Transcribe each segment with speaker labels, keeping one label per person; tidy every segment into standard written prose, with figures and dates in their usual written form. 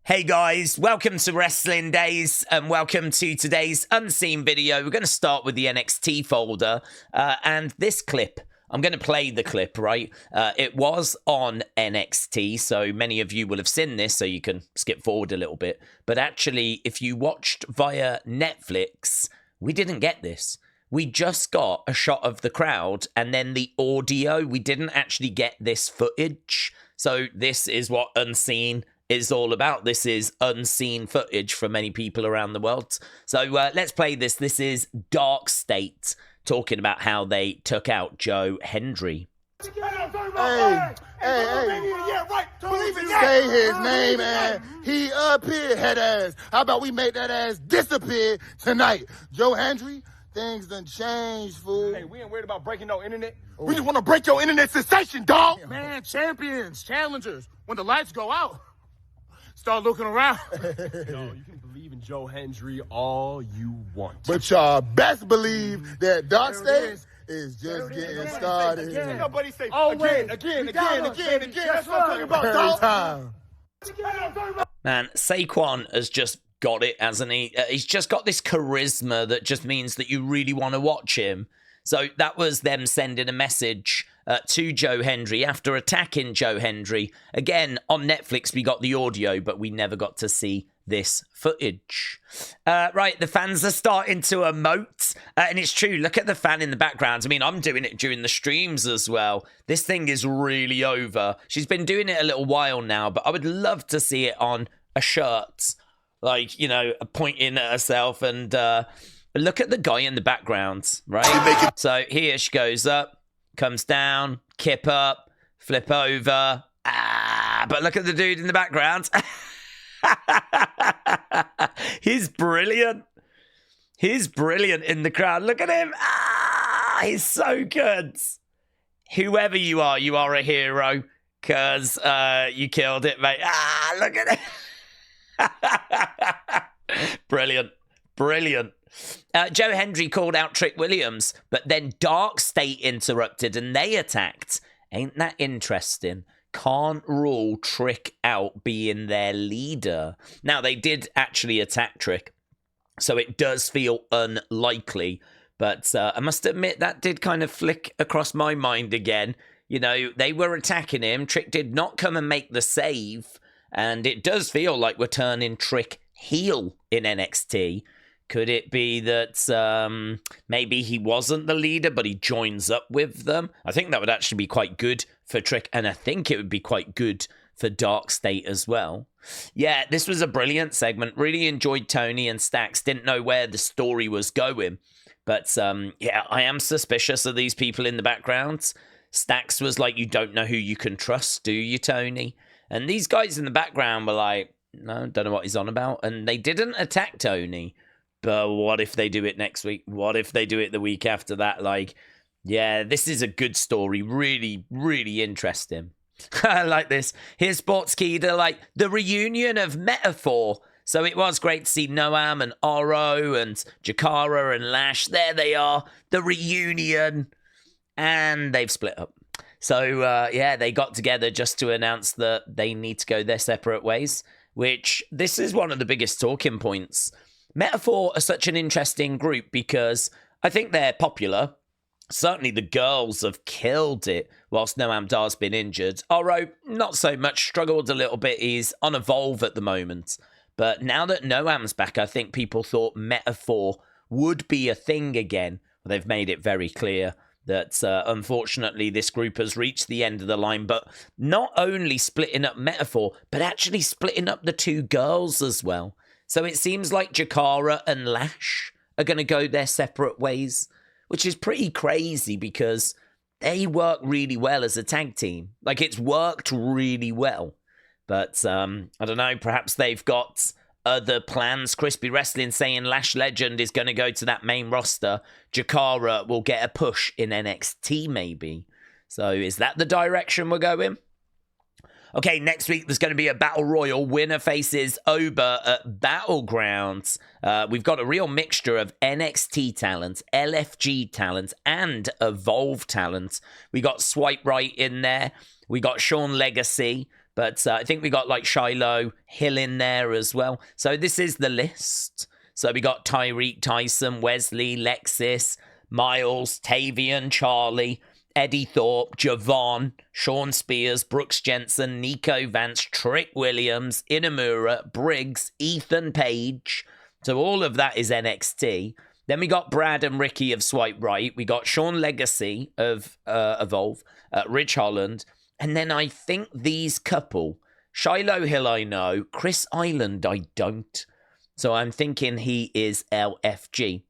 Speaker 1: Hey guys, welcome to Wrestling Days and welcome to today's unseen video. We're going to start with the NXT folder and this clip. I'm going to play the clip, right? It was on NXT, so many of you will have seen this, so you can skip forward a little bit. But actually, if you watched via Netflix, we didn't get this. We just got a shot of the crowd and then the audio. We didn't actually get this footage. So this is what unseen is all about. This is unseen footage for many people around the world. So let's play this. This is Darkstate talking about how they took out Joe Hendry.
Speaker 2: Hey. Say his name and he appeared, head ass. How about we make that ass disappear tonight? Joe Hendry, things done changed, fool.
Speaker 3: Hey, we ain't worried about breaking no internet. Oh. We just want to break your internet sensation, dog.
Speaker 2: Man, champions, challengers, when the lights go out, start looking around.
Speaker 3: Yo, you can believe in Joe Hendry all you want.
Speaker 2: But y'all best believe that Darkstate is just getting started.
Speaker 3: Nobody say
Speaker 2: Again.
Speaker 3: That's what I'm talking about, dog.
Speaker 1: Man, Saquon has just got it, hasn't he? He's just got this charisma that just means that you really want to watch him. So that was them sending a message to Joe Hendry after attacking Joe Hendry. Again, on Netflix, we got the audio, but we never got to see this footage. Right, the fans are starting to emote. And it's true, look at the fan in the background. I mean, I'm doing it during the streams as well. This thing is really over. She's been doing it a little while now, but I would love to see it on a shirt. Like, you know, pointing at herself and... look at the guy in the background, right? So here she goes up, comes down, kip up, flip over. But look at the dude in the background. He's brilliant. He's brilliant in the crowd. Look at him. He's so good. Whoever you are a hero because you killed it, mate. Look at it. Brilliant. Joe Hendry called out Trick Williams, but then Darkstate interrupted and they attacked. Ain't that interesting? Can't rule Trick out being their leader. Now, they did actually attack Trick, so it does feel unlikely, but I must admit that did kind of flick across my mind again. You know, they were attacking him. Trick did not come and make the save, and it does feel like we're turning Trick heel in NXT. Could it be that maybe he wasn't the leader, but he joins up with them? I think that would actually be quite good for Trick, and I think it would be quite good for Darkstate as well. Yeah, this was a brilliant segment. Really enjoyed Tony and Stacks. Didn't know where the story was going. But yeah, I am suspicious of these people in the background. Stacks was like, you don't know who you can trust, do you, Tony? And these guys in the background were like, no, don't know what he's on about. And they didn't attack Tony. But what if they do it next week? What if they do it the week after that? Like, yeah, this is a good story. Really, really interesting. I like this. Here's Sportskeeda, like the reunion of Metaphor. So it was great to see Noam and Oro and Jakara and Lash. There they are, the reunion. And they've split up. So, yeah, they got together just to announce that they need to go their separate ways, which this is one of the biggest talking points. Metaphor are such an interesting group because I think they're popular. Certainly the girls have killed it whilst Noam Dar's been injured. Oro, not so much, struggled a little bit. He's on Evolve at the moment. But now that Noam's back, I think people thought Metaphor would be a thing again. They've made it very clear that unfortunately this group has reached the end of the line. But not only splitting up Metaphor, but actually splitting up the two girls as well. So it seems like Jakara and Lash are going to go their separate ways, which is pretty crazy because they work really well as a tag team. Like, it's worked really well. But, I don't know, perhaps they've got other plans. Crispy Wrestling saying Lash Legend is going to go to that main roster. Jakara will get a push in NXT, maybe. So is that the direction we're going? Okay, next week there's going to be a Battle Royal. Winner faces Oba at Battlegrounds. We've got a real mixture of NXT talent, LFG talent, and Evolve talent. We got Swipe Right in there. We got Sean Legacy. But I think we got like Shiloh Hill in there as well. So this is the list. So we got Tyreek, Tyson, Wesley, Lexis, Miles, Tavian, Charlie, Eddie Thorpe, Javon, Sean Spears, Brooks Jensen, Nico Vance, Trick Williams, Inamura, Briggs, Ethan Page. So all of that is NXT. Then we got Brad and Ricky of Swipe Right. We got Sean Legacy of Evolve, Rich Holland. And then I think these couple, Shiloh Hill I know, Chris Island I don't. So I'm thinking he is LFG.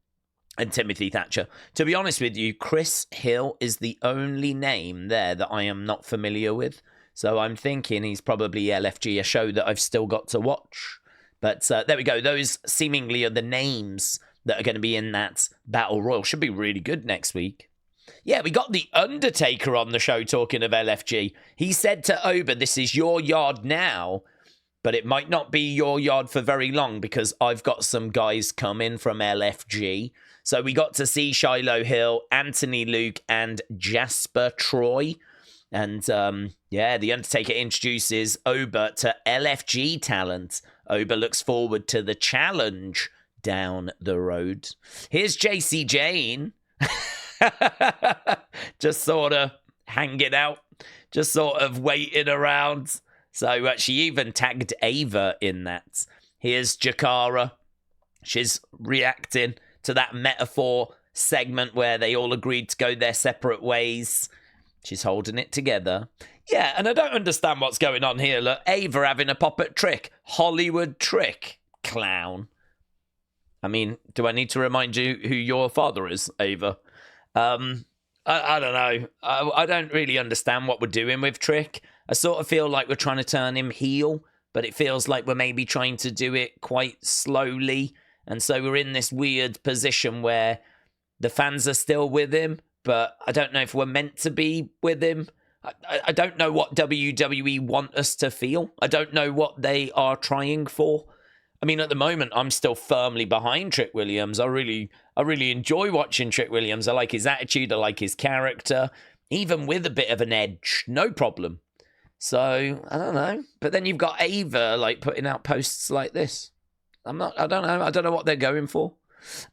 Speaker 1: And Timothy Thatcher. To be honest with you, Chris Hill is the only name there that I am not familiar with. So I'm thinking he's probably LFG, a show that I've still got to watch. But there we go. Those seemingly are the names that are going to be in that Battle Royal. Should be really good next week. Yeah, we got the Undertaker on the show talking of LFG. He said to Oba, this is your yard now, but it might not be your yard for very long because I've got some guys coming from LFG. So we got to see Shiloh Hill, Anthony Luke, and Jasper Troy. And yeah, the Undertaker introduces Oba to LFG talent. Oba looks forward to the challenge down the road. Here's Jacy Jayne. Just sort of hanging out, just sort of waiting around. So she even tagged Ava in that. Here's Jakara. She's reacting to that metaphor segment where they all agreed to go their separate ways. She's holding it together. Yeah, and I don't understand what's going on here. Look, Ava having a pop at Trick. Hollywood Trick. Clown. I mean, do I need to remind you who your father is, Ava? I don't know. I don't really understand what we're doing with Trick. I sort of feel like we're trying to turn him heel, but it feels like we're maybe trying to do it quite slowly. And so we're in this weird position where the fans are still with him, but I don't know if we're meant to be with him. I don't know what WWE want us to feel. I don't know what they are trying for. I mean, at the moment, I'm still firmly behind Trick Williams. I really enjoy watching Trick Williams. I like his attitude. I like his character. Even with a bit of an edge, no problem. So, I don't know. But then you've got Ava, like, putting out posts like this. I don't know. I don't know what they're going for.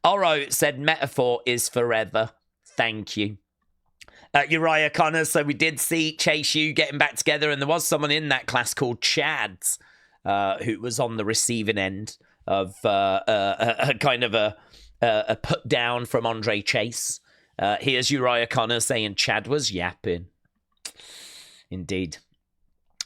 Speaker 1: Oro said, metaphor is forever. Thank you. Uriah Connors. So we did see Chase U getting back together, and there was someone in that class called Chad, who was on the receiving end of a kind of a put down from Andre Chase. Here's Uriah Connors saying Chad was yapping. Indeed.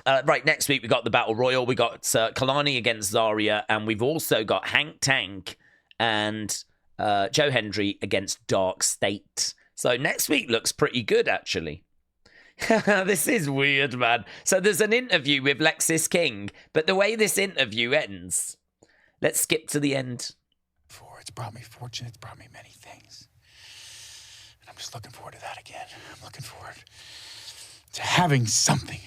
Speaker 1: Right, next week we got the Battle Royal. We got Kalani against Zarya, and we've also got Hank Tank and Joe Hendry against Darkstate. So next week looks pretty good, actually. This is weird, man. So there's an interview with Lexis King, but the way this interview ends, let's skip to the end.
Speaker 4: It's brought me fortune. It's brought me many things. And I'm just looking forward to that again. I'm looking forward to having something.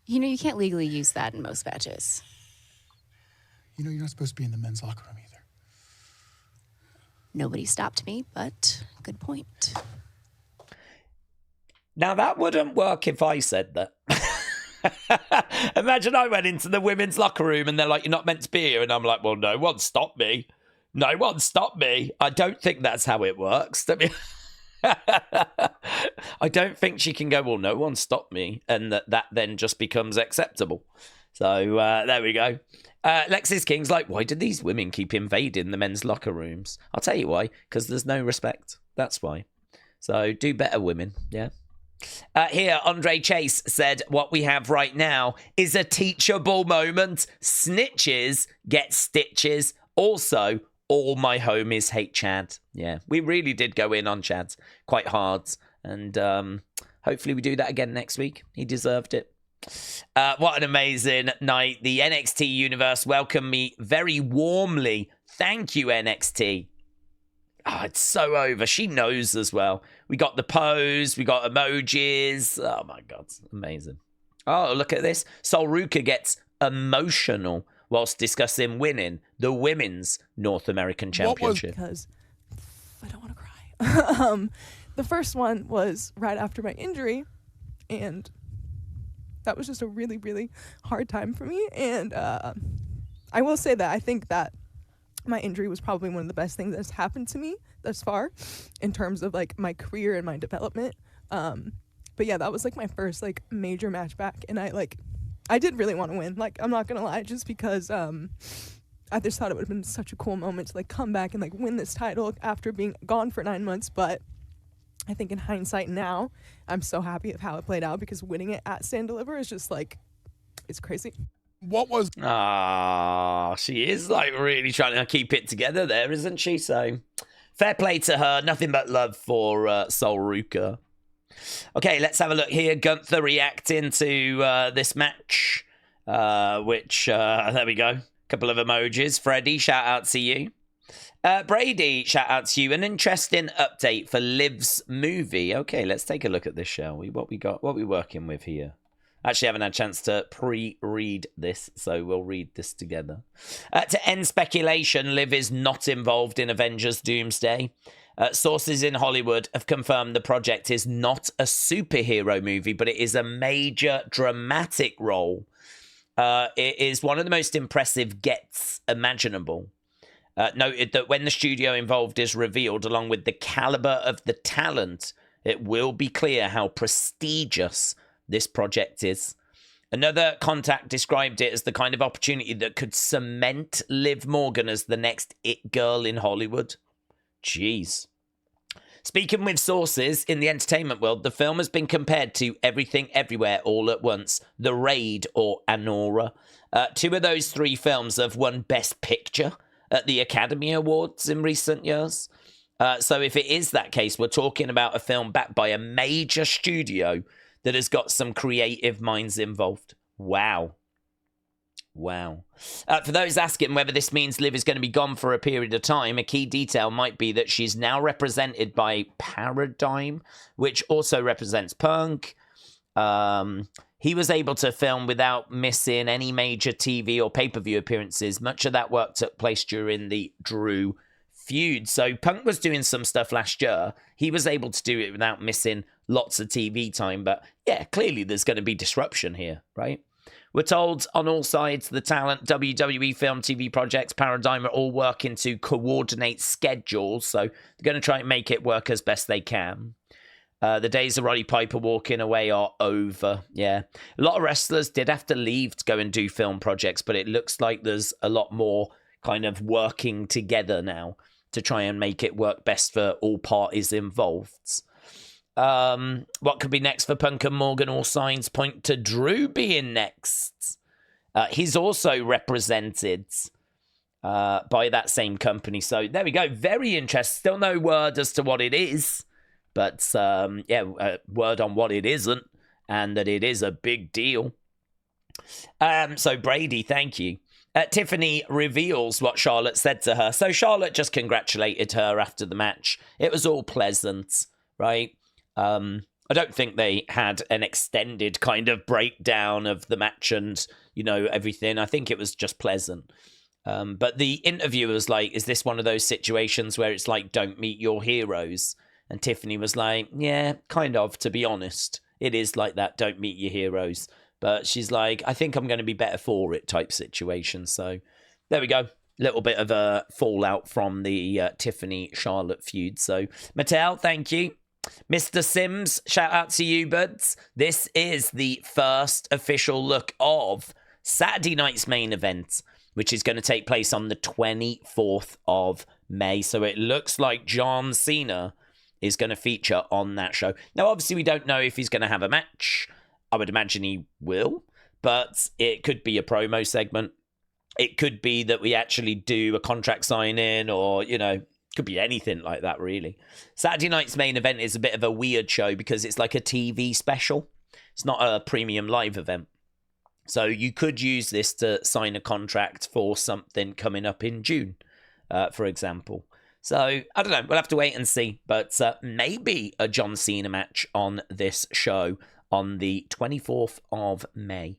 Speaker 5: You know, you can't legally use that in most matches.
Speaker 4: You know, you're not supposed to be in the men's locker room either.
Speaker 5: Nobody stopped me, but good point.
Speaker 1: Now, that wouldn't work if I said that. Imagine I went into the women's locker room and they're like, you're not meant to be here. And I'm like, well, no one stopped me. No one stopped me. I don't think that's how it works. I don't think she can go, well, no one stopped me. And that then just becomes acceptable. So there we go. Lexis King's like, why did these women keep invading the men's locker rooms? I'll tell you why. Because there's no respect. That's why. So do better, women. Yeah. Here, Andre Chase said, what we have right now is a teachable moment. Snitches get stitches. Also, all my homies hate Chad. Yeah, we really did go in on Chad quite hard. And hopefully we do that again next week. He deserved it. What an amazing night. The NXT universe welcomed me very warmly. Thank you, NXT. Oh, it's so over. She knows as well. We got the pose. We got emojis. Oh, my God. Amazing. Oh, look at this. Sol Ruca gets emotional whilst discussing winning the Women's North American Championship.
Speaker 6: Because I don't want to cry. the first one was right after my injury, and that was just a really, really hard time for me. And I will say that I think that my injury was probably one of the best things that's happened to me thus far in terms of like my career and my development. But yeah, that was like my first like major match back, and I did really want to win. Like, I'm not gonna lie, just because I just thought it would have been such a cool moment to like come back and like win this title after being gone for 9 months. But I think in hindsight now, I'm so happy of how it played out, because winning it at Stand Deliver is just like, it's crazy.
Speaker 3: What was...
Speaker 1: She is like really trying to keep it together there, isn't she? So fair play to her. Nothing but love for Sol Ruca. Okay, let's have a look here. Gunther reacting to this match, which, there we go. Couple of emojis. Freddie, shout out to you. Brady, shout out to you. An interesting update for Liv's movie. Okay, let's take a look at this, shall we? What we working with here? Actually, haven't had a chance to pre-read this, so we'll read this together. To end speculation, Liv is not involved in Avengers Doomsday. Sources in Hollywood have confirmed the project is not a superhero movie, but it is a major dramatic role. It is one of the most impressive gets imaginable. Noted that when the studio involved is revealed, along with the caliber of the talent, it will be clear how prestigious this project is. Another contact described it as the kind of opportunity that could cement Liv Morgan as the next it girl in Hollywood. Jeez. Speaking with sources in the entertainment world, the film has been compared to Everything Everywhere All at Once, The Raid, or Anora. Two of those three films have won Best Picture at the Academy Awards in recent years. So if it is that case, we're talking about a film backed by a major studio that has got some creative minds involved. Wow. For those asking whether this means Liv is going to be gone for a period of time, a key detail might be that she's now represented by Paradigm, which also represents Punk. He was able to film without missing any major TV or pay-per-view appearances. Much of that work took place during the Drew feud. So Punk was doing some stuff last year. He was able to do it without missing lots of TV time. But yeah, clearly there's going to be disruption here, right? We're told on all sides, the talent, WWE film, TV projects, Paradigm are all working to coordinate schedules. So they're going to try and make it work as best they can. The days of Roddy Piper walking away are over. Yeah. A lot of wrestlers did have to leave to go and do film projects, but it looks like there's a lot more kind of working together now to try and make it work best for all parties involved. What could be next for Punk and Morgan? All signs point to Drew being next. He's also represented by that same company. So there we go. Very interesting. Still no word as to what it is. But, word on what it isn't, and that it is a big deal. So, Brady, thank you. Tiffany reveals what Charlotte said to her. So, Charlotte just congratulated her after the match. It was all pleasant, right? I don't think they had an extended kind of breakdown of the match and, everything. I think it was just pleasant. But the interviewer was like, is this one of those situations where it's like, don't meet your heroes? And Tiffany was like, yeah, kind of, to be honest. It is like that, don't meet your heroes. But she's like, I think I'm going to be better for it type situation. So there we go. Little bit of a fallout from the Tiffany-Charlotte feud. So Mattel, thank you. Mr. Sims, shout out to you, buds. This is the first official look of Saturday night's main event, which is going to take place on the 24th of May. So it looks like John Cena is going to feature on that show. Now, obviously, we don't know if he's going to have a match. I would imagine he will, but it could be a promo segment. It could be that we actually do a contract sign-in or, could be anything like that, really. Saturday night's main event is a bit of a weird show because it's like a TV special. It's not a premium live event. So you could use this to sign a contract for something coming up in June, for example. So, I don't know. We'll have to wait and see. But maybe a John Cena match on this show on the 24th of May.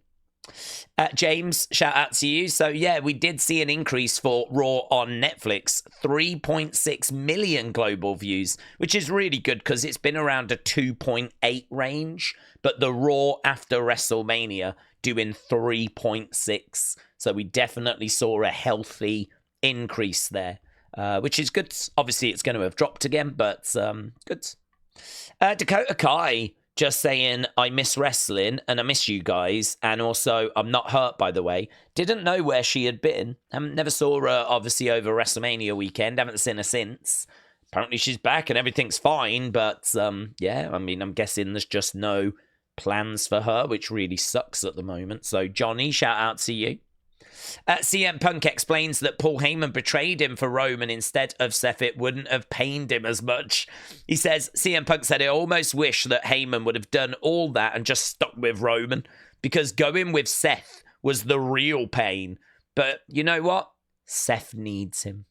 Speaker 1: James, shout out to you. So, yeah, we did see an increase for Raw on Netflix. 3.6 million global views, which is really good because it's been around a 2.8 range. But the Raw after WrestleMania doing 3.6. So we definitely saw a healthy increase there, which is good. Obviously, it's going to have dropped again, but good. Dakota Kai just saying, I miss wrestling and I miss you guys. And also, I'm not hurt, by the way. Didn't know where she had been. Never saw her, obviously, over WrestleMania weekend. Haven't seen her since. Apparently, she's back and everything's fine. But, yeah, I mean, I'm guessing there's just no plans for her, which really sucks at the moment. So, Johnny, shout out to you. CM Punk explains that Paul Heyman betrayed him for Roman instead of Seth. It wouldn't have pained him as much. He says, CM Punk said, I almost wish that Heyman would have done all that and just stuck with Roman, because going with Seth was the real pain. But you know what? Seth needs him.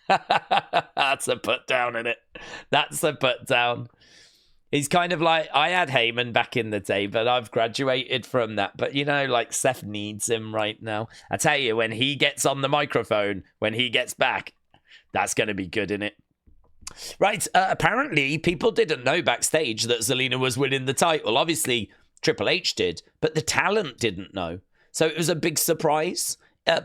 Speaker 1: That's a put down, isn't it? That's a put down. He's kind of like, I had Heyman back in the day, but I've graduated from that. But, you know, like, Seth needs him right now. I tell you, when he gets on the microphone, when he gets back, that's going to be good, innit? Right, apparently, people didn't know backstage that Zelina was winning the title. Obviously, Triple H did, but the talent didn't know. So it was a big surprise.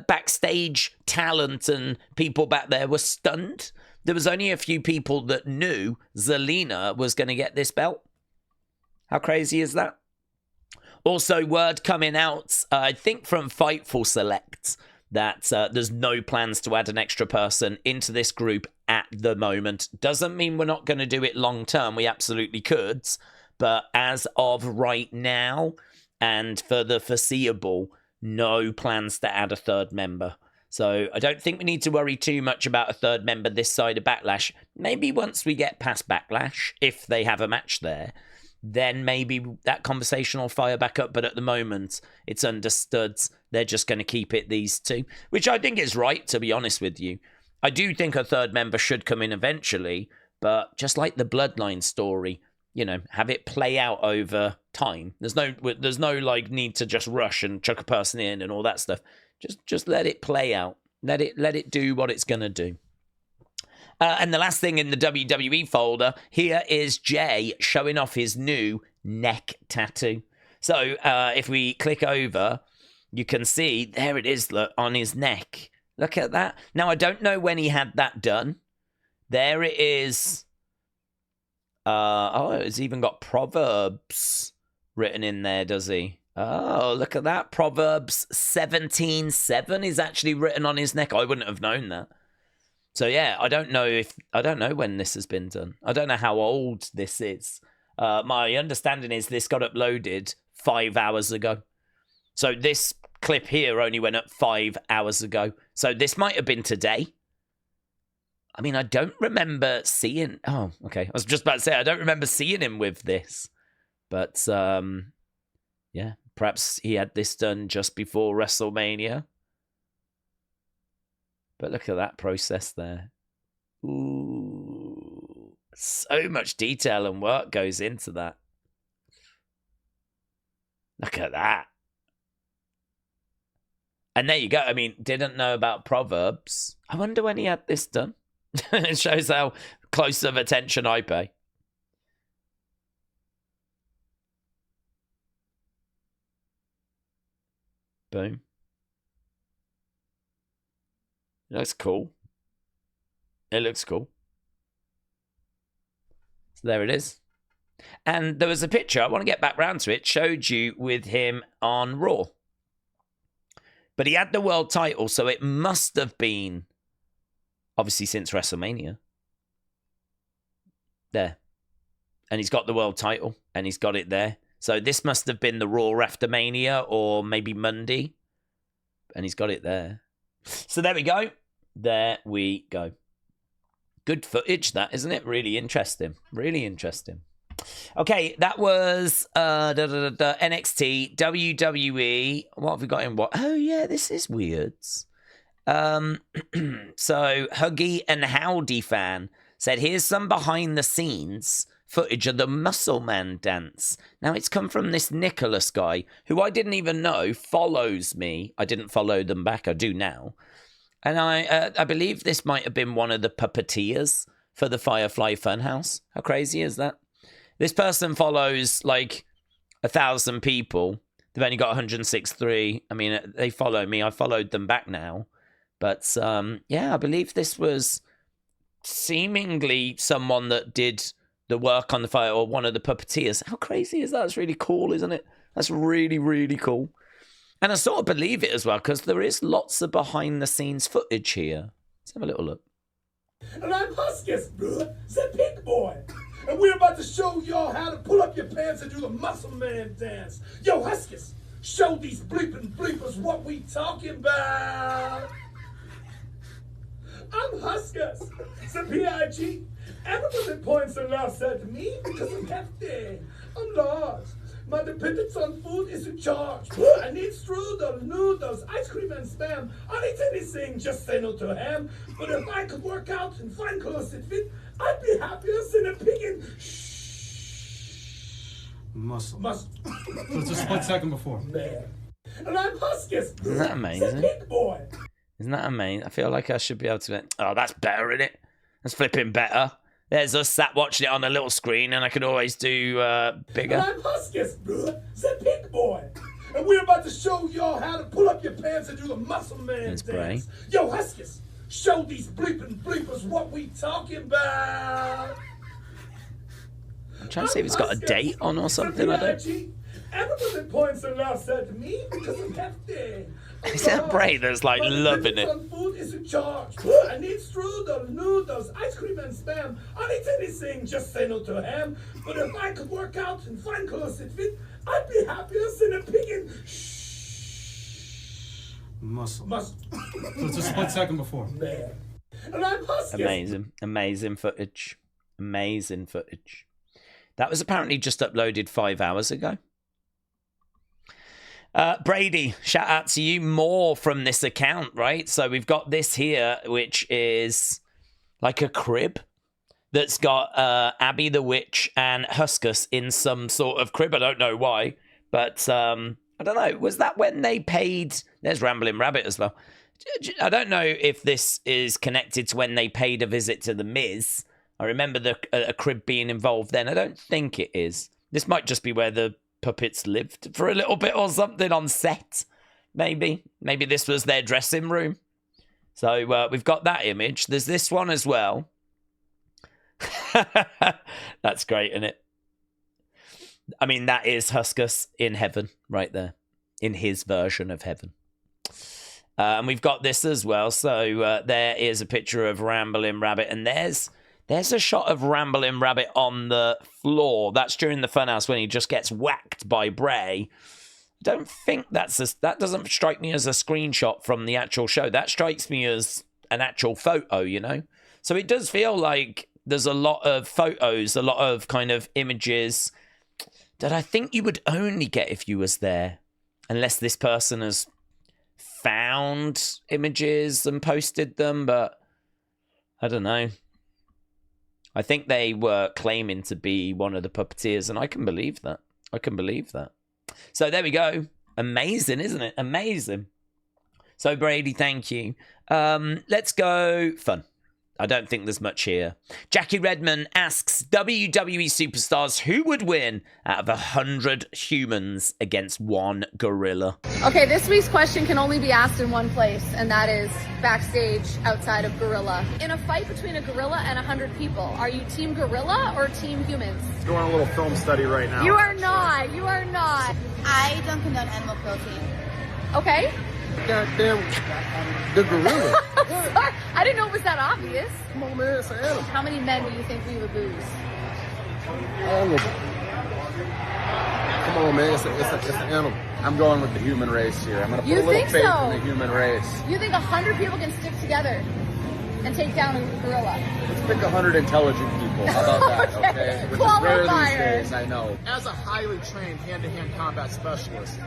Speaker 1: Backstage talent and people back there were stunned. There was only a few people that knew Zelina was going to get this belt. How crazy is that? Also, word coming out, I think from Fightful Select, that there's no plans to add an extra person into this group at the moment. Doesn't mean we're not going to do it long term. We absolutely could. But as of right now, and for the foreseeable, no plans to add a third member. So I don't think we need to worry too much about a third member this side of Backlash. Maybe once we get past Backlash, if they have a match there, then maybe that conversation will fire back up. But at the moment, it's understood they're just going to keep it these two, which I think is right, to be honest with you. I do think a third member should come in eventually, but just like the Bloodline story, you know, have it play out over time. There's no like need to just rush and chuck a person in and all that stuff. Just let it play out. Let it do what it's going to do. And the last thing in the WWE folder, here is Jey showing off his new neck tattoo. So if we click over, you can see, there it is, look, on his neck. Look at that. Now, I don't know when he had that done. There it is. It's even got Proverbs written in there, does he? Oh, look at that. Proverbs 17:7 is actually written on his neck. I wouldn't have known that. So, yeah, I don't know when this has been done. I don't know how old this is. My understanding is this got uploaded 5 hours ago. So this clip here only went up 5 hours ago. So this might have been today. I mean, I don't remember seeing... Oh, okay. I was just about to say, I don't remember seeing him with this. But, yeah, perhaps he had this done just before WrestleMania. But look at that process there. Ooh, so much detail and work goes into that. Look at that. And there you go. I mean, didn't know about Proverbs. I wonder when he had this done. It shows how close of attention I pay. Boom. It looks cool. It looks cool. So there it is. And there was a picture, I want to get back round to it, showed you with him on Raw. But he had the world title, so it must have been, obviously, since WrestleMania. There. And he's got the world title, and he's got it there. So this must have been the Raw after Mania, or maybe Monday. And he's got it there. So there we go. There we go. Good footage, that, isn't it? Really interesting. Really interesting. Okay, that was NXT, WWE. What have we got in what? Oh, yeah, this is weird. So, Huggy and Howdy fan said, here's some behind the scenes footage of the Muscle Man dance. Now, it's come from this Nicholas guy, who I didn't even know follows me. I didn't follow them back. I do now. And I believe this might have been one of the puppeteers for the Firefly Funhouse. How crazy is that? This person follows like 1,000 people. They've only got 106.3. I mean, they follow me. I followed them back now. But yeah, I believe this was seemingly someone that did the work on the fire, or one of the puppeteers. How crazy is that? That's really cool, isn't it? That's really, really cool. And I sort of believe it as well, because there is lots of behind-the-scenes footage here. Let's have a little look.
Speaker 7: And I'm Huskus, bro, the pig boy. And we're about to show y'all how to pull up your pants and do the muscle man dance. Yo, Huskus, show these bleeping bleepers what we talking about. I'm Huskus, the P.I.G. Everybody points and laughs at me because I'm hefty. I'm large. My dependence on food is in charge. I need strudel, noodles, ice cream, and spam. I'll eat anything, just say no to ham. But if I could work out and find clothes that fit, I'd be happier than a pig in
Speaker 8: muscle.
Speaker 7: Muscle.
Speaker 8: So it's a split second before.
Speaker 7: Man. And I'm Huskus.
Speaker 1: Isn't that amazing?
Speaker 7: The pig boy.
Speaker 1: Isn't that amazing? I feel like I should be able to... Oh, that's better, isn't it? That's flipping better. There's us sat watching it on a little screen, and I could always do bigger.
Speaker 7: And I'm Huskus, bro, the pig boy. And we're about to show y'all how to pull up your pants and do the muscle man
Speaker 1: That's
Speaker 7: dance.
Speaker 1: Bray.
Speaker 7: Yo, Huskus, show these bleeping bleepers what we talking about.
Speaker 1: I'm trying to see if it's got a date on or something. I don't...
Speaker 7: Everybody points and laughs at me because I'm hefty.
Speaker 1: Is that Bray that's like loving it?
Speaker 7: On food is in charge. I need strudel, noodles, ice cream, and spam. I'll eat anything, just say no to ham. But if I could work out and find clothes that fit, I'd be happier than a pig in
Speaker 8: Muscle.
Speaker 7: Muscle.
Speaker 8: So it's a split second before.
Speaker 7: Man. And I'm Husky.
Speaker 1: Amazing footage. Amazing footage. That was apparently just uploaded 5 hours ago. Brady, shout out to you. More from this account, right? So we've got this here, which is like a crib that's got Abby the Witch and Huskus in some sort of crib. I don't know why, but I don't know. Was that when they paid? There's Rambling Rabbit as well. I don't know if this is connected to when they paid a visit to The Miz. I remember a crib being involved then. I don't think it is. This might just be where the puppets lived for a little bit or something on set. Maybe this was their dressing room. So we've got that image. There's this one as well. That's great, isn't it? I mean, that is Huskus in heaven right there, in his version of heaven. And we've got this as well. So there is a picture of Rambling Rabbit, and there's a shot of Rambling Rabbit on the floor. That's during the Funhouse when he just gets whacked by Bray. I don't think that doesn't strike me as a screenshot from the actual show. That strikes me as an actual photo, you know? So it does feel like there's a lot of photos, a lot of kind of images that I think you would only get if you was there, unless this person has found images and posted them, but I don't know. I think they were claiming to be one of the puppeteers, and I can believe that. So there we go. Amazing, isn't it? Amazing. So Brady, thank you. Let's go fun. I don't think there's much here. Jackie Redman asks, WWE superstars, who would win out of 100 humans against one gorilla?
Speaker 9: Okay, this week's question can only be asked in one place, and that is backstage outside of gorilla. In a fight between a gorilla and 100 people, are you team gorilla or team humans?
Speaker 3: Doing a little film study right now.
Speaker 9: You are not. You are not.
Speaker 10: I don't condone animal cruelty.
Speaker 9: Okay.
Speaker 2: Goddamn, the gorilla.
Speaker 9: Sorry, I didn't know it was that obvious.
Speaker 2: Come on, man, it's an animal.
Speaker 9: How many men do you think we would lose?
Speaker 2: All of them. Come on, man, it's an animal.
Speaker 3: I'm going with the human race here. I'm going to put
Speaker 9: You
Speaker 3: a little
Speaker 9: think
Speaker 3: faith
Speaker 9: so?
Speaker 3: in the human race.
Speaker 9: You think 100 people can stick together? and take down a gorilla?
Speaker 3: Let's pick 100 intelligent people. How about that, okay? Which is rare these
Speaker 9: Qualifier.
Speaker 3: days, I know.
Speaker 2: As a highly trained hand-to-hand combat specialist,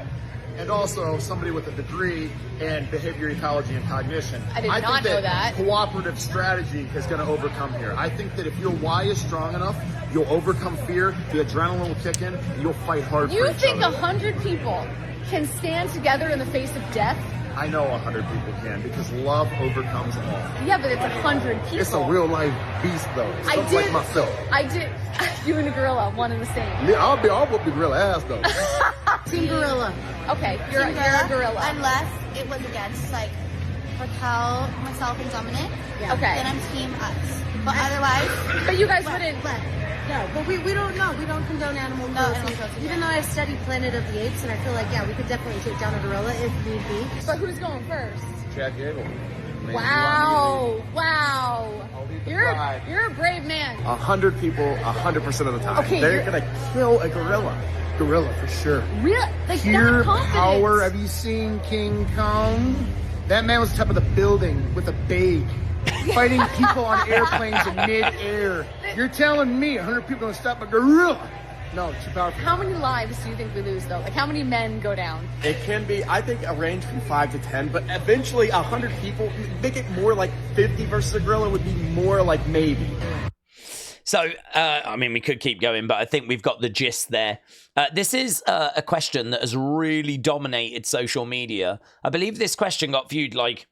Speaker 2: and also somebody with a degree in behavior ecology and cognition,
Speaker 9: I did
Speaker 2: think
Speaker 9: not know that.
Speaker 2: cooperative strategy is going to overcome here. I think that if your why is strong enough, you'll overcome fear, the adrenaline will kick in, and you'll fight hard for
Speaker 9: You
Speaker 2: each
Speaker 9: think
Speaker 2: other.
Speaker 9: 100 people can stand together in the face of death?
Speaker 2: I know 100 people can, because love overcomes all.
Speaker 9: Yeah, but it's 100 people.
Speaker 2: It's a real-life beast, though.
Speaker 9: I
Speaker 2: Stuff
Speaker 9: did.
Speaker 2: like myself.
Speaker 9: I did. You and a gorilla, one and the same.
Speaker 2: I'll whoop the gorilla ass, though.
Speaker 10: Team Gorilla.
Speaker 9: Okay, you're a gorilla.
Speaker 10: Unless it was against, like, Raquel, myself, and Dominic.
Speaker 9: Yeah. Okay.
Speaker 10: Then I'm Team us. But otherwise...
Speaker 9: But you guys wouldn't...
Speaker 11: No, but we don't know. We don't condone animal cruelty. Even though I studied Planet of the Apes, and I feel like, yeah, we could definitely take down a gorilla if need be.
Speaker 9: But who's going first?
Speaker 3: Chad Gable.
Speaker 9: Wow. Wow. You're a brave man.
Speaker 3: 100 people, 100% of the time.
Speaker 9: Okay,
Speaker 3: They're going to kill a gorilla. Gorilla, for sure.
Speaker 9: Really? Like
Speaker 2: Pure
Speaker 9: that confidence.
Speaker 2: power. Have you seen King Kong? That man was on top of the building with a bag, fighting people on airplanes in mid-air. You're telling me 100 people gonna stop a gorilla? No, too powerful.
Speaker 9: How many lives do you think we lose, though? Like, how many men go down?
Speaker 3: It can be, I think, a range from 5 to 10, but eventually 100 people, make it more like 50 versus a gorilla would be more like maybe.
Speaker 1: So, I mean, we could keep going, but I think we've got the gist there. This is a question that has really dominated social media. I believe this question got viewed like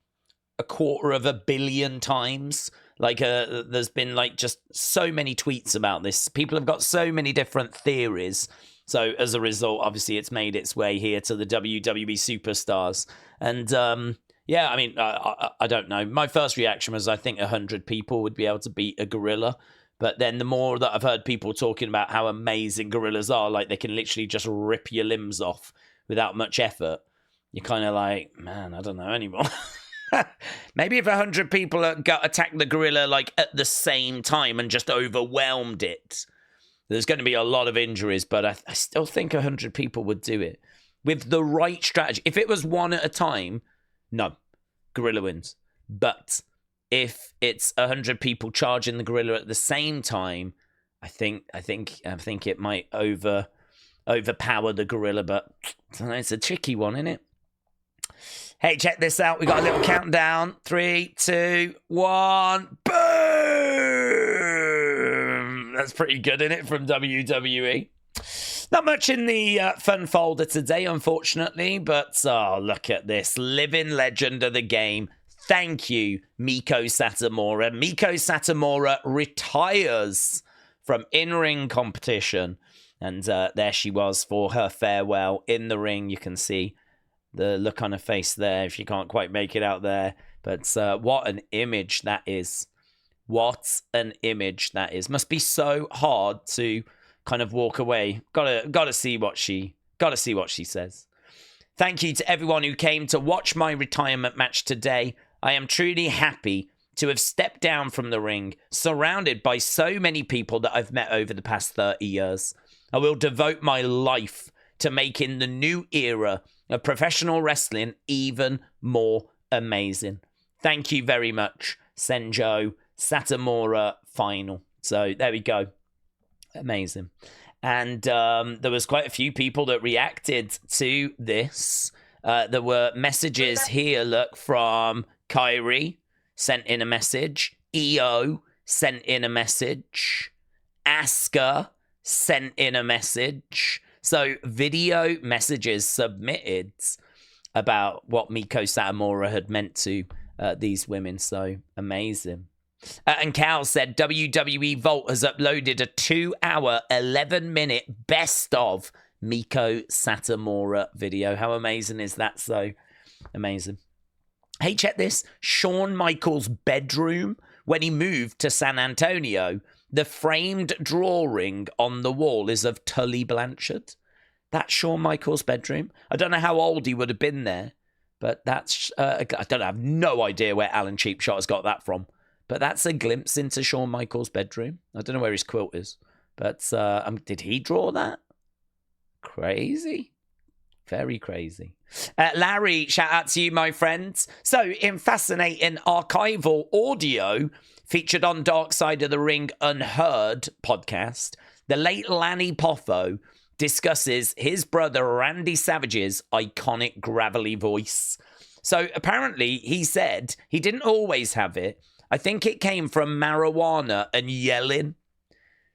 Speaker 1: 250 million times. Like, there's been like just so many tweets about this. People have got so many different theories. So as a result, obviously, it's made its way here to the WWE superstars. And yeah, I mean, I don't know. My first reaction was I think 100 people would be able to beat a gorilla. But then the more that I've heard people talking about how amazing gorillas are, like they can literally just rip your limbs off without much effort, you're kind of like, man, I don't know anymore. Maybe if 100 people attacked the gorilla like at the same time and just overwhelmed it, there's going to be a lot of injuries, but I still think 100 people would do it with the right strategy. If it was one at a time, no, gorilla wins. But if it's 100 people charging the gorilla at the same time, I think it might overpower the gorilla. But I don't know, it's a tricky one, isn't it? Hey, check this out. We got a little countdown. 3, 2, 1. Boom! That's pretty good, isn't it, from WWE? Not much in the fun folder today, unfortunately, but oh, look at this. Living legend of the game. Thank you, Miko Satomura. Miko Satomura retires from in-ring competition. And there she was for her farewell in the ring. You can see the look on her face there if you can't quite make it out there. But what an image that is. What an image that is. Must be so hard to kind of walk away. Gotta see what she says. Thank you to everyone who came to watch my retirement match today. I am truly happy to have stepped down from the ring, surrounded by so many people that I've met over the past 30 years. I will devote my life to making the new era of professional wrestling even more amazing. Thank you very much, Senjo Satomura Final. So there we go. Amazing. And there was quite a few people that reacted to this. There were messages here, look, from Kyrie sent in a message. Iyo sent in a message. Asuka sent in a message. So video messages submitted about what Miko Satomura had meant to these women. So amazing. And Cal said WWE Vault has uploaded a 2-hour, 11-minute best of Miko Satomura video. How amazing is that? So amazing. Hey, check this. Shawn Michaels' bedroom when he moved to San Antonio. The framed drawing on the wall is of Tully Blanchard. That's Shawn Michaels' bedroom. I don't know how old he would have been there, but that's... I have no idea where Alan Cheapshot has got that from. But that's a glimpse into Shawn Michaels' bedroom. I don't know where his quilt is. But did he draw that? Crazy. Very crazy. Larry, shout out to you, my friends. So, in fascinating archival audio featured on Dark Side of the Ring Unheard podcast, the late Lanny Poffo discusses his brother Randy Savage's iconic gravelly voice. So, apparently, he said he didn't always have it. I think it came from marijuana and yelling.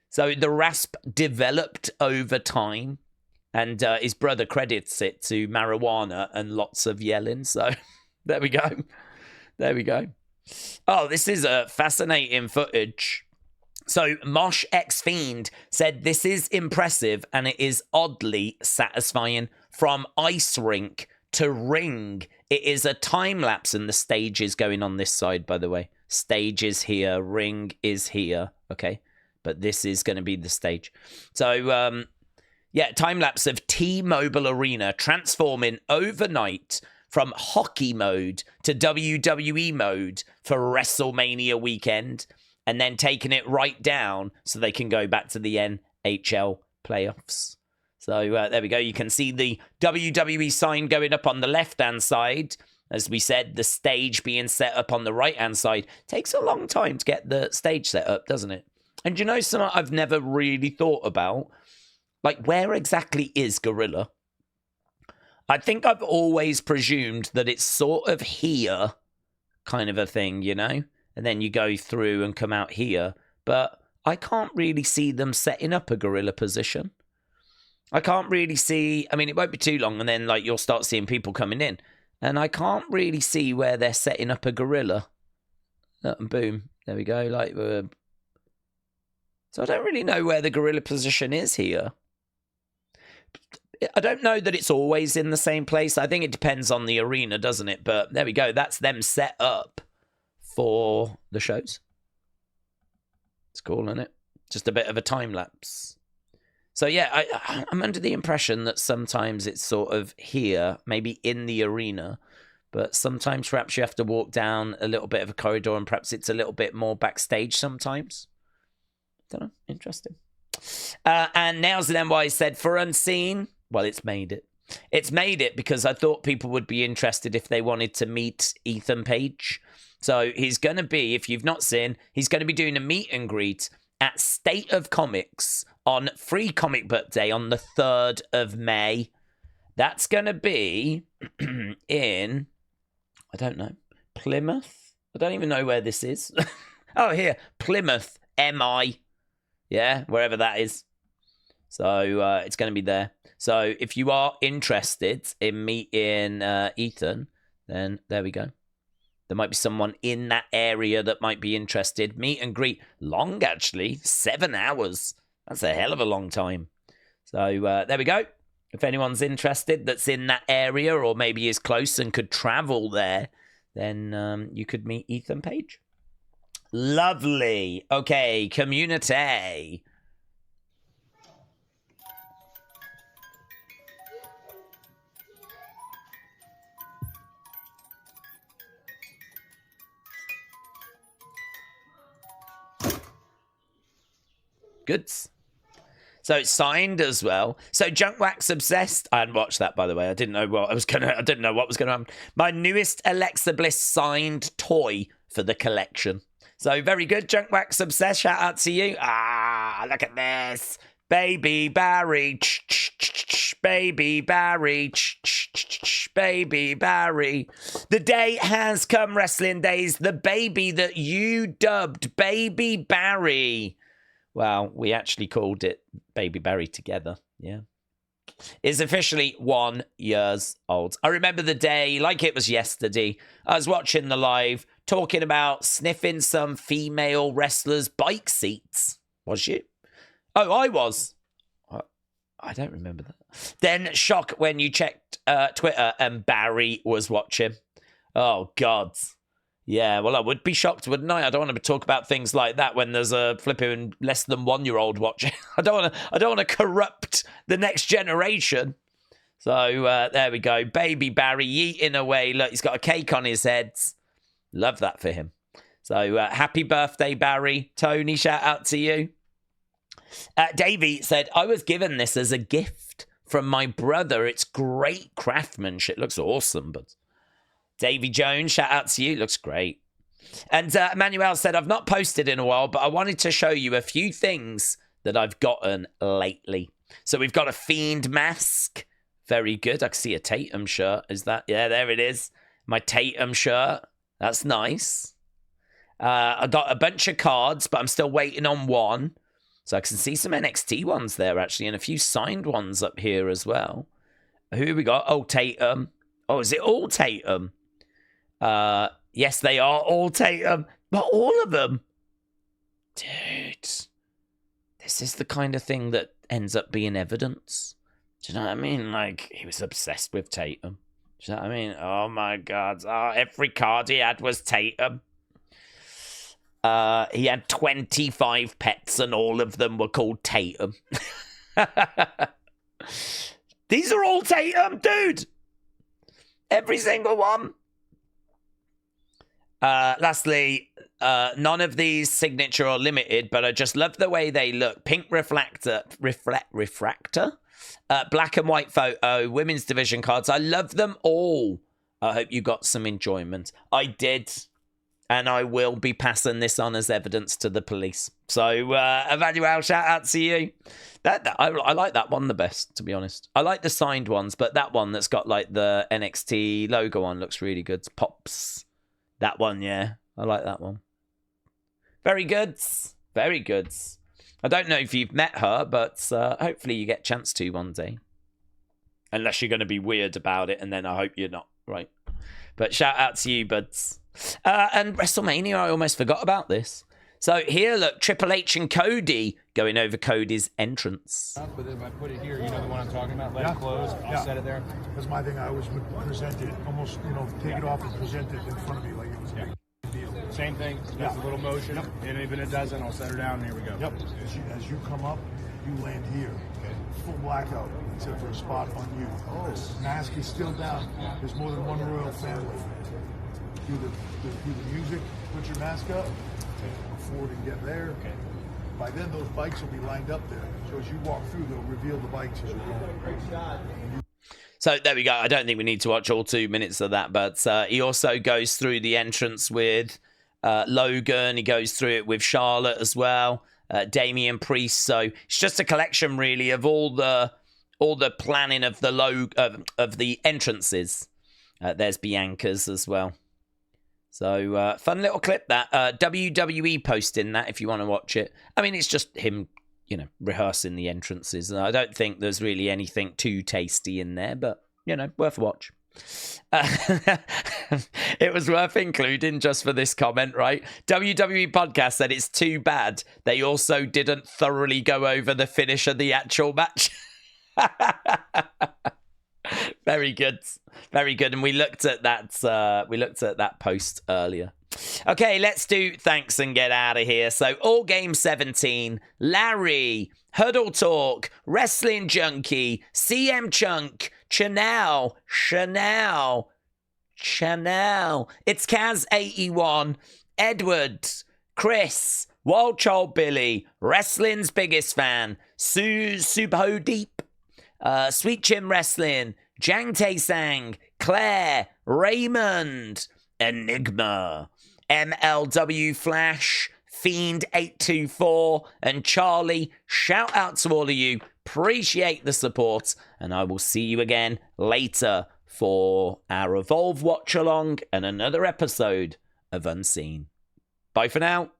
Speaker 1: So, the rasp developed over time. And his brother credits it to marijuana and lots of yelling. So there we go. There we go. Oh, this is a fascinating footage. So Mosh X Fiend said this is impressive and it is oddly satisfying. From ice rink to ring, it is a time lapse, and the stage is going on this side, by the way. Stage is here, ring is here. Okay, but this is going to be the stage. So yeah, time-lapse of T-Mobile Arena transforming overnight from hockey mode to WWE mode for WrestleMania weekend, and then taking it right down so they can go back to the NHL playoffs. So there we go. You can see the WWE sign going up on the left-hand side. As we said, the stage being set up on the right-hand side. Takes a long time to get the stage set up, doesn't it? And you know something I've never really thought about? Like, where exactly is Gorilla? I think I've always presumed that it's sort of here kind of a thing, you know? And then you go through and come out here. But I can't really see them setting up a Gorilla position. I can't really see... I mean, it won't be too long, and then, like, you'll start seeing people coming in. And I can't really see where they're setting up a Gorilla. And boom. There we go. Like, so I don't really know where the Gorilla position is here. I don't know that it's always in the same place. I think it depends on the arena, doesn't it? But there we go. That's them set up for the shows. It's cool, isn't it? Just a bit of a time lapse. So yeah, I'm under the impression that sometimes it's sort of here, maybe in the arena, but sometimes perhaps you have to walk down a little bit of a corridor, and perhaps it's a little bit more backstage sometimes. Don't know. Interesting. And Nails and NY said, for Unseen, well, it's made it. It's made it because I thought people would be interested if they wanted to meet Ethan Page. So he's going to be, if you've not seen, he's going to be doing a meet and greet at State of Comics on Free Comic Book Day on the 3rd of May. That's going to be in, I don't know, Plymouth? I don't even know where this is. Oh, here, Plymouth, MI. Yeah, wherever that is. So it's going to be there. So if you are interested in meeting Ethan, then there we go. There might be someone in that area that might be interested. Meet and greet. Long, actually. 7 hours. That's a hell of a long time. So there we go. If anyone's interested that's in that area or maybe is close and could travel there, then you could meet Ethan Page. Lovely. Okay, community. Goods. So it's signed as well. So Junk Wax Obsessed. I hadn't watched that, by the way. I didn't know what was going to happen. My newest Alexa Bliss signed toy for the collection. So very good, Junk Wax Obsessed. Shout out to you. Ah, look at this. Baby Barry. Baby Barry. Baby Barry. The day has come, Wrestling Days. The baby that you dubbed Baby Barry. Well, we actually called it Baby Barry together. Yeah. Is officially 1 year old. I remember the day like it was yesterday. I was watching the live, talking about sniffing some female wrestlers' bike seats. Was you? Oh, I was. I don't remember that. Then shock when you checked Twitter and Barry was watching. Oh, God. Yeah, well, I would be shocked, wouldn't I? I don't want to talk about things like that when there's a flipping less than 1 year old watching. I don't want to corrupt the next generation. So there we go. Baby Barry eating away. Look, he's got a cake on his head. Love that for him. So happy birthday, Barry. Tony, shout out to you. Davey said, I was given this as a gift from my brother. It's great craftsmanship. Looks awesome, but Davy Jones, shout out to you. Looks great. And Emmanuel said, I've not posted in a while, but I wanted to show you a few things that I've gotten lately. So we've got a Fiend mask. Very good. I can see a Tatum shirt. Is that? Yeah, there it is. My Tatum shirt. That's nice. I got a bunch of cards, but I'm still waiting on one. So I can see some NXT ones there, actually, and a few signed ones up here as well. Who have we got? Oh, Tatum. Oh, is it all Tatum? Yes, they are all Tatum. But all of them. Dude. This is the kind of thing that ends up being evidence. Do you know what I mean? Like, he was obsessed with Tatum. Do you know what I mean? Oh, my God. Oh, every card he had was Tatum. He had 25 pets and all of them were called Tatum. These are all Tatum, dude. Every single one. Lastly, none of these signature or limited, but I just love the way they look. Pink refractor, black and white photo, women's division cards. I love them all. I hope you got some enjoyment. I did. And I will be passing this on as evidence to the police. So, Emmanuel, shout out to you. I like that one the best, to be honest. I like the signed ones, but that one that's got like the NXT logo on looks really good. Pops. That one, yeah. I like that one. Very good. Very good. I don't know if you've met her, but hopefully you get a chance to one day. Unless you're going to be weird about it, and then I hope you're not, right? But shout out to you, buds. And WrestleMania, I almost forgot about this. So here, look, Triple H and Cody going over Cody's entrance.
Speaker 12: But if I put it here, you know the one I'm talking about? Let it close. I'll set it there.
Speaker 13: That's my thing. I always would present it, almost, take it off and present it in front of me like it was a big deal.
Speaker 12: Same thing. Does a little motion. Yep. And even if it doesn't, I'll set her down. And here we go.
Speaker 13: Yep. As you come up, you land here. Okay. Full blackout, except for a spot on you. Oh. Mask is still down. There's more than one royal family. Do the music, put your mask up, forward and get there. Okay. By then, those bikes will be lined up there. So as you walk through, they'll reveal the bikes as you go.
Speaker 1: So there we go. I don't think we need to watch all 2 minutes of that, but he also goes through the entrance with Logan. He goes through it with Charlotte as well, Damian Priest. So it's just a collection, really, of all the planning of the of the entrances. There's Bianca's as well. So, fun little clip that. WWE posting that if you want to watch it. I mean, it's just him, rehearsing the entrances. And I don't think there's really anything too tasty in there, but, worth a watch. It was worth including just for this comment, right? WWE Podcast said it's too bad they also didn't thoroughly go over the finish of the actual match. Very good. Very good. And we looked at that post earlier. Okay, let's do thanks and get out of here. So, All Game 17, Larry, Huddle Talk, Wrestling Junkie, CM Chunk, Chanel, It's Kaz81, Edward, Chris, Wild Child Billy, Wrestling's Biggest Fan, Subho Deep, Sweet Chim Wrestling, Jang Tae Sang, Claire, Raymond, Enigma, MLW Flash, Fiend824, and Charlie. Shout out to all of you. Appreciate the support. And I will see you again later for our Evolve Watch Along and another episode of Unseen. Bye for now.